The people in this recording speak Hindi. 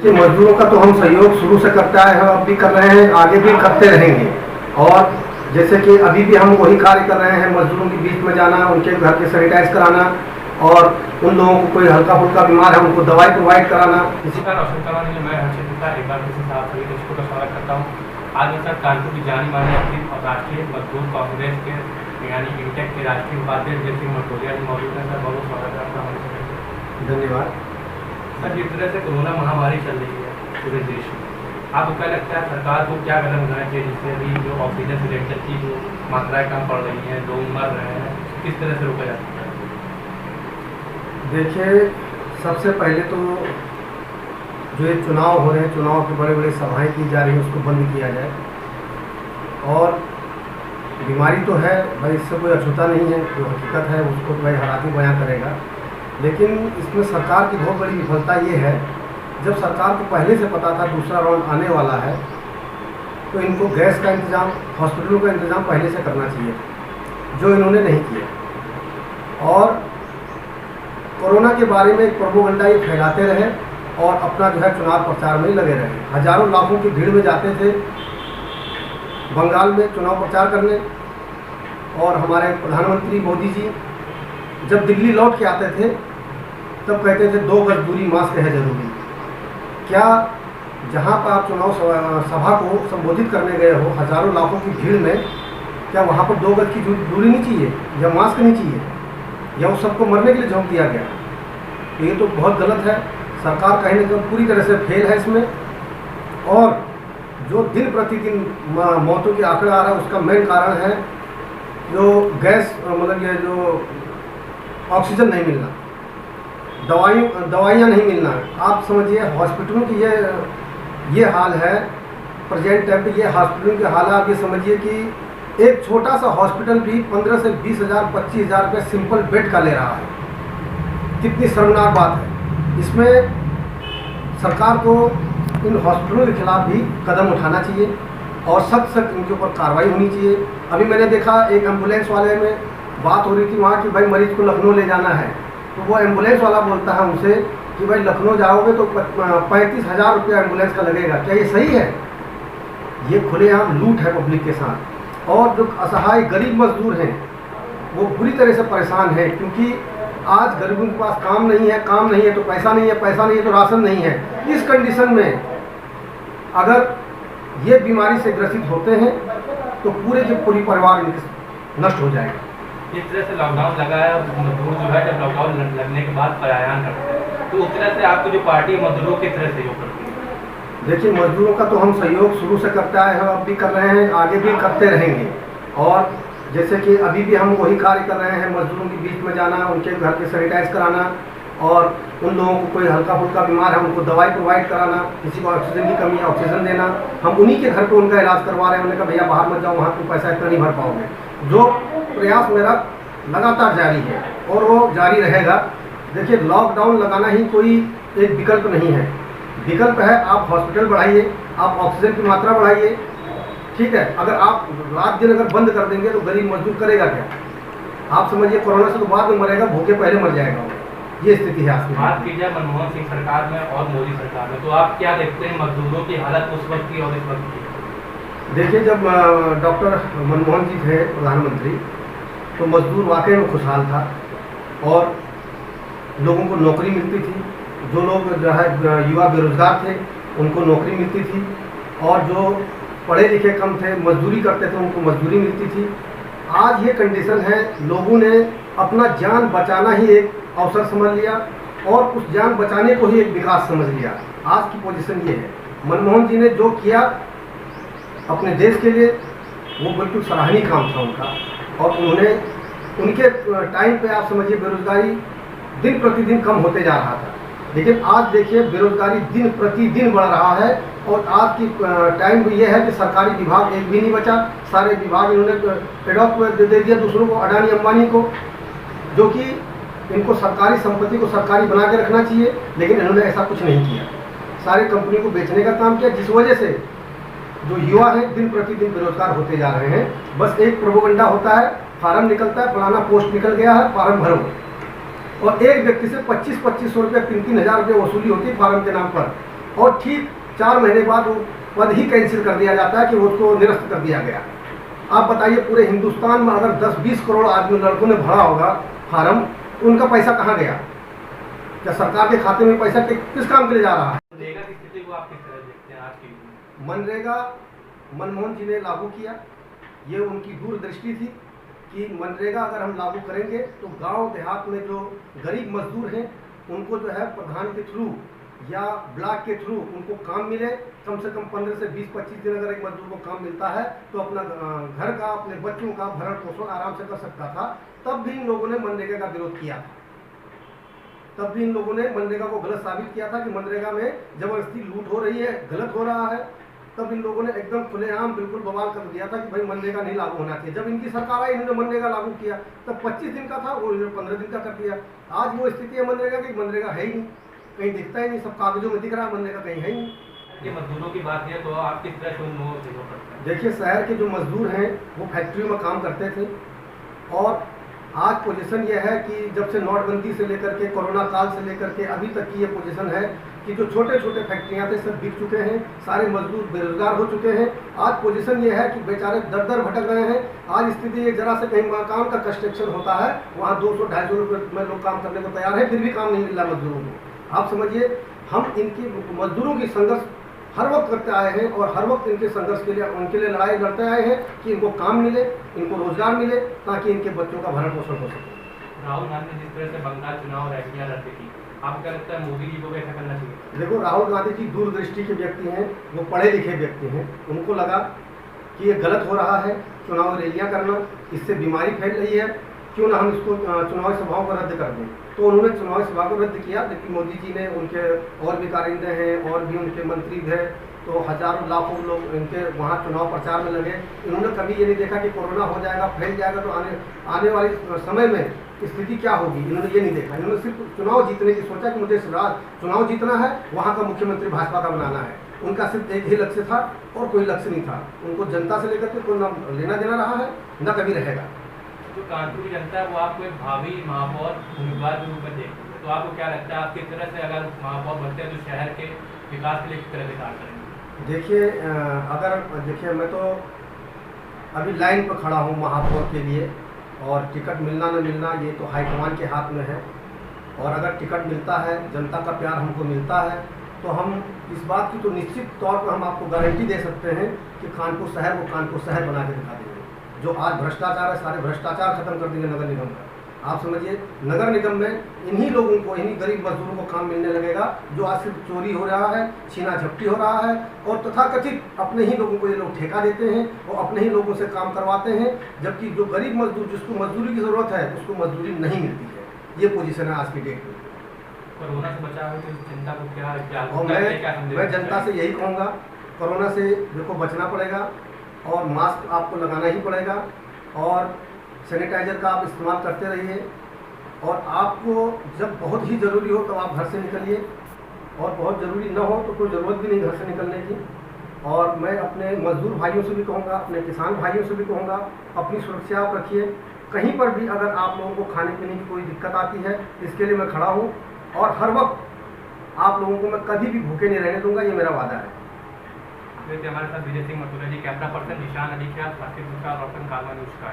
कि मजदूरों का तो हम सहयोग शुरू से करते आए हैं, अब भी कर रहे हैं, आगे भी करते रहेंगे। और जैसे कि अभी भी हम वही कार्य कर रहे हैं, मजदूरों के बीच में जाना, उनके घर के सैनिटाइज कराना, और उन लोगों को कोई हल्का फुल्का बीमार है उनको दवाई प्रोवाइड कराना। इसी का अवसर करवाने के लिए मैं हर्षित गुप्ता एक बार फिर से आप सभी दर्शकों का स्वागत करता हूँ। आज मैं सर कानपुर की जानी मानी एक्टिव और राष्ट्रीय मजदूर कांग्रेस के यानी इंटेक के राष्ट्रीय उपाध्यक्ष जयसिंह मटोलिया जी मौजूद हैं। सर बहुत स्वागत है आपका हमारे साथ। धन्यवाद सर, जिस तरह से कोरोना महामारी चल रही है पूरे देश में, आपको क्या लगता है सरकार को क्या कदम उठाना चाहिए जिससे अभी जो ऑक्सीजन सिलेंडर की जो मात्राएं कम पड़ रही हैं, लोग मर रहे हैं, किस तरह से रोका जा सकता है? देखिए, सबसे पहले तो जो ये चुनाव हो रहे हैं, चुनाव की बड़े बड़े सभाएं की जा रही हैं, उसको बंद किया जाए। और बीमारी तो है भाई, इससे कोई अछूता नहीं है, जो हकीकत है उसको तो भाई हर आदमी बयां करेगा। लेकिन इसमें सरकार की बहुत बड़ी विफलता ये है, जब सरकार को पहले से पता था दूसरा राउंड आने वाला है, तो इनको गैस का इंतज़ाम, हॉस्पिटलों का इंतज़ाम पहले से करना चाहिए, जो इन्होंने नहीं किया। और कोरोना के बारे में एक प्रोपेगेंडा ये फैलाते रहे और अपना जो है चुनाव प्रचार में लगे रहे। हजारों लाखों की भीड़ में जाते थे बंगाल में चुनाव प्रचार करने, और हमारे प्रधानमंत्री मोदी जी जब दिल्ली लौट के आते थे तब कहते थे 2 गज दूरी, मास्क है जरूरी। क्या जहाँ पर आप चुनाव सभा को संबोधित करने गए हो हजारों लाखों की भीड़ में, क्या वहाँ पर 2 गज की दूरी नहीं चाहिए या मास्क नहीं चाहिए, या उस सबको मरने के लिए झोंक दिया गया? तो ये तो बहुत गलत है। सरकार कहीं ना कहीं पूरी तरह से फेल है इसमें। और जो दिन प्रतिदिन मौतों के आंकड़ा आ रहा है, उसका मेन कारण है जो गैस, मतलब ये जो ऑक्सीजन नहीं मिलना, दवाइयाँ नहीं मिलना। आप समझिए हॉस्पिटलों की ये हाल है प्रेजेंट टाइम पे, ये हॉस्पिटलों के हाल है। आप ये समझिए कि एक छोटा सा हॉस्पिटल भी 15 से 20 हज़ार 25 हज़ार रुपये सिंपल बेड का ले रहा है। कितनी शर्मनाक बात है। इसमें सरकार को इन हॉस्पिटलों के खिलाफ भी कदम उठाना चाहिए और सख्त इनके ऊपर कार्रवाई होनी चाहिए। अभी मैंने देखा एक एम्बुलेंस वाले में बात हो रही थी वहाँ कि भाई मरीज को लखनऊ ले जाना है, तो वो एम्बुलेंस वाला बोलता है उनसे कि भाई लखनऊ जाओगे तो 35,000 रुपया एम्बुलेंस का लगेगा। क्या ये सही है? ये खुलेआम लूट है पब्लिक के साथ। और जो असहाय गरीब मजदूर हैं वो बुरी तरह से परेशान हैं, क्योंकि आज गरीबों के पास काम नहीं है, काम नहीं है तो पैसा नहीं है, पैसा नहीं है तो राशन नहीं है। इस कंडीशन में अगर ये बीमारी से ग्रसित होते हैं तो पूरी परिवार नष्ट हो जाएगा। जिस तरह से लॉकडाउन लगा है, मजदूर जो है जब लॉकडाउन लगने के बाद पलायन करते हैं, तो उस तरह से आपको जो पार्टी मजदूरों की तरह सहयोग करती है? देखिए, मजदूरों का तो हम सहयोग शुरू से करते आए हैं, अब भी कर रहे हैं, आगे भी करते रहेंगे। और जैसे कि अभी भी हम वही कार्य कर रहे हैं, मजदूरों के बीच में जाना, उनके घर के सैनिटाइज कराना, और उन लोगों को कोई हल्का फुल्का बीमार है उनको दवाई प्रोवाइड कराना, किसी को ऑक्सीजन की कमी है ऑक्सीजन देना। हम उन्हीं के घर पे उनका इलाज करवा रहे हैं। उन्होंने कहा भैया बाहर मत जाओ, वहाँ तो पैसा इतना नहीं भर पाओगे। जो प्रयास मेरा लगातार जारी है और वो जारी रहेगा। देखिए, लॉकडाउन लगाना ही कोई एक विकल्प नहीं है। विकल्प है आप हॉस्पिटल बढ़ाइए, आप ऑक्सीजन की मात्रा बढ़ाइए, ठीक है। अगर आप रात दिन अगर बंद कर देंगे तो गरीब मजदूर करेगा क्या? आप समझिए कोरोना से तो बाद में मरेगा, भूखे पहले मर जाएगा। ये स्थिति है आज की। बात की जाए मनमोहन सिंह सरकार में और मोदी सरकार में, तो आप क्या देखते हैं मजदूरों की हालत उस वक्त की और इस वक्त की? देखिए, जब डॉक्टर मनमोहन जी थे प्रधानमंत्री तो मजदूर वाकई में खुशहाल था और लोगों को नौकरी मिलती थी। जो लोग जो है युवा बेरोजगार थे उनको नौकरी मिलती थी, और जो पढ़े लिखे कम थे मजदूरी करते थे उनको मजदूरी मिलती थी। आज ये कंडीशन है, लोगों ने अपना जान बचाना ही एक अवसर समझ लिया और उस जान बचाने को ही एक विकास समझ लिया। आज की पोजीशन ये है। मनमोहन जी ने जो किया अपने देश के लिए वो बिल्कुल सराहनीय काम था उनका। और उन्होंने उनके टाइम पे आप समझिए बेरोजगारी दिन प्रतिदिन कम होते जा रहा था, लेकिन आज देखिए बेरोजगारी दिन प्रतिदिन बढ़ रहा है। और आज की टाइम ये है कि सरकारी विभाग एक भी नहीं बचा। सारे विभाग इन्होंने एडॉप्ट दे दिया दूसरों को, अडानी अंबानी को, जो कि इनको सरकारी संपत्ति को सरकारी बना के रखना चाहिए, लेकिन इन्होंने ऐसा कुछ नहीं किया। सारी कंपनी को बेचने का काम किया, जिस वजह से जो युवा हैं दिन प्रतिदिन बेरोजगार होते जा रहे हैं। बस एक प्रोपेगेंडा होता है, फार्म निकलता है, फलाना पोस्ट निकल गया है, फार्म भरो, और एक व्यक्ति से 25-2500 रुपये 3-3 हज़ार रुपये वसूली होती है फार्म के नाम पर। और ठीक 4 महीने बाद वो पद ही कैंसिल कर दिया जाता है कि उसको निरस्त कर दिया गया। आप बताइए, पूरे हिंदुस्तान में अगर 10-20 करोड़ आदमी लड़कों ने भरा होगा फार्म, उनका पैसा कहाँ गया? क्या सरकार के खाते में पैसा किस काम के लिए जा रहा है? मनरेगा की स्थिति को आप किस तरह देखते हैं आज की युग में? मनरेगा मनमोहन जी ने लागू किया। ये उनकी दूरदृष्टि थी कि मनरेगा अगर हम लागू करेंगे तो गांव देहात में जो गरीब मजदूर हैं उनको जो है प्रधान के थ्रू या ब्लॉक के थ्रू उनको काम मिले। कम से कम 15 से 20-25 दिन अगर एक मजदूर को काम मिलता है तो अपना घर का, अपने बच्चों का भरण पोषण आराम से कर सकता था। तब भी इन लोगों ने मनरेगा का विरोध किया था। तब भी इन लोगों ने मनरेगा को गलत साबित किया था कि मनरेगा में जबरदस्ती लूट हो रही है, गलत हो रहा है। तब इन लोगों ने एकदम खुलेआम बिल्कुल बवाल कर दिया था कि भाई मनरेगा नहीं लागू होना चाहिए। जब इनकी सरकार आई, इन्होंने मनरेगा लागू किया, तब 25 दिन का था, वो इन्होंने 15 दिन का कर दिया। आज वो स्थिति है मनरेगा की, मनरेगा है ही नहीं, कहीं दिखता ही नहीं, सब कागजों में दिख रहा है, मनरेगा कहीं है ही नहीं। ये मजदूरों की बात है तो आप किस तरह से उन लोगों से करते हैं? देखिए, शहर के जो मजदूर हैं वो फैक्ट्री में काम करते थे और आज पोजीशन ये है कि जब से नोटबंदी से लेकर के कोरोना काल से लेकर के अभी तक की ये पोजीशन है कि जो छोटे छोटे फैक्ट्रियाँ थे सब बिक चुके हैं, सारे मजदूर बेरोजगार हो चुके हैं। आज पोजीशन ये है कि बेचारे दर दर भटक रहे हैं। आज स्थिति ये, जरा से कहीं मकान का कंस्ट्रक्शन होता है, वहाँ 200-250 रुपये में लोग काम करने को तैयार है, फिर भी काम नहीं मिल रहा मजदूरों को। आप समझिए, हम इनकी मजदूरों की संघर्ष हर वक्त करते आए हैं और हर वक्त इनके संघर्ष के लिए, उनके लिए लड़ाई लड़ते आए हैं कि इनको काम मिले, इनको रोजगार मिले, ताकि इनके बच्चों का भरण पोषण हो सके। राहुल गांधी जिस तरह से बंगाल चुनाव रैलियां रद्द की, आपको क्या लगता है मोदी जी को भी ऐसा करना चाहिए? देखो, राहुल गांधी जी दूरदृष्टि के व्यक्ति हैं, वो पढ़े लिखे व्यक्ति हैं। उनको लगा कि ये गलत हो रहा है चुनाव रैलियाँ करना, इससे बीमारी फैल रही है, क्यों ना हम इसको चुनावी सभाओं को रद्द कर दें। तो उन्होंने चुनावी सभा को रद्द किया, लेकिन मोदी जी ने, उनके और भी कारिंदे हैं और भी उनके मंत्री थे, तो हजारों लाखों लोग इनके वहाँ चुनाव प्रचार में लगे। इन्होंने कभी ये नहीं देखा कि कोरोना हो जाएगा, फैल जाएगा तो आने वाले समय में स्थिति क्या होगी, इन्होंने ये नहीं देखा। इन्होंने सिर्फ चुनाव जीतने की सोचा कि मुझे चुनाव जीतना है, वहाँ का मुख्यमंत्री भाजपा का बनाना है। उनका सिर्फ एक ही लक्ष्य था और कोई लक्ष्य नहीं था। उनको जनता से लेकर के कोई ना लेना देना रहा है, न कभी रहेगा। जो कानपुर की जनता है वो आपको एक भावी महापौर उम्मीदवार के रूप में देखती है, तो आपको क्या लगता है आप किस तरह से अगर महापौर बनते हैं तो शहर के विकास के लिए किस तरह से कार्य करेंगे? देखिए, मैं तो अभी लाइन पर खड़ा हूँ महापौर के लिए, और टिकट मिलना न मिलना ये तो हाईकमान के हाथ में है। और अगर टिकट मिलता है, जनता का प्यार हमको मिलता है, तो हम इस बात की तो निश्चित तौर पर हम आपको गारंटी दे सकते हैं कि कानपुर शहर को कानपुर शहर बना के दिखा देंगे। जो आज भ्रष्टाचार है, सारे भ्रष्टाचार खत्म कर देंगे नगर निगम का। आप समझिए, नगर निगम में इन्हीं लोगों को, इन्हीं गरीब मजदूरों को काम मिलने लगेगा जो आज सिर्फ चोरी हो रहा है, छीना झपटी हो रहा है, और तथाकथित अपने ही लोगों को ये लोग ठेका देते हैं और अपने ही लोगों से काम करवाते हैं, जबकि जो गरीब मजदूर, जिसको मजदूरी की ज़रूरत है, उसको मजदूरी नहीं मिलती है। ये पोजीशन है आज की डेट में। कोरोना से बचाव तो जनता को क्या, और मैं जनता से यही कहूँगा, कोरोना से देखो बचना पड़ेगा और मास्क आपको लगाना ही पड़ेगा, और सैनिटाइजर का आप इस्तेमाल करते रहिए, और आपको जब बहुत ही ज़रूरी हो तो आप घर से निकलिए, और बहुत ज़रूरी न हो तो कोई ज़रूरत भी नहीं घर से निकलने की। और मैं अपने मजदूर भाइयों से भी कहूँगा, अपने किसान भाइयों से भी कहूँगा, अपनी सुरक्षा आप रखिए। कहीं पर भी अगर आप लोगों को खाने पीने की कोई दिक्कत आती है, इसके लिए मैं खड़ा हूँ, और हर वक्त आप लोगों को मैं कभी भी भूखे नहीं रहने दूंगा, ये मेरा वादा है। हमारे साथ विजय सिंह मथुरा जी, कैमरा पर्सन निशान अली के साथ, रोशन कालवा न्यूज़ का।